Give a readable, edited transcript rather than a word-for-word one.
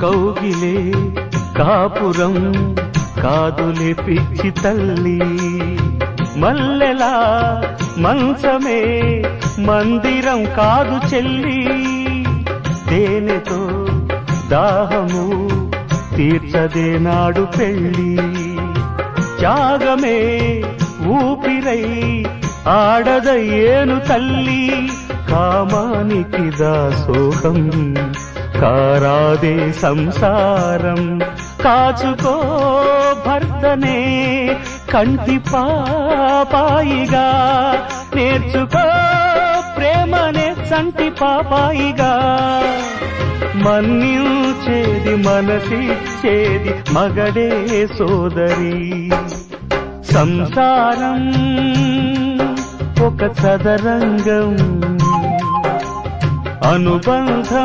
కౌగిలే కాపురం కాదులే పిచ్చి తల్లి మల్లెలా మంచమే మందిరం కాదు చెల్లి తేనెతో దాహము తీర్చదే నాడు పెళ్ళి త్యాగమే ఊపిరై ఆడదయ్యేను తల్లి కామానికి దాసోహం కారాదే సంసారం కాచుకో భర్తనే కంటి పాపాయిగా నేర్చుకో ప్రేమనే సంటి పాపాయిగా మన్నించేది మనసిచ్చేది మగడే సోదరి సంసారం ఒక చదరంగం అనుబంధం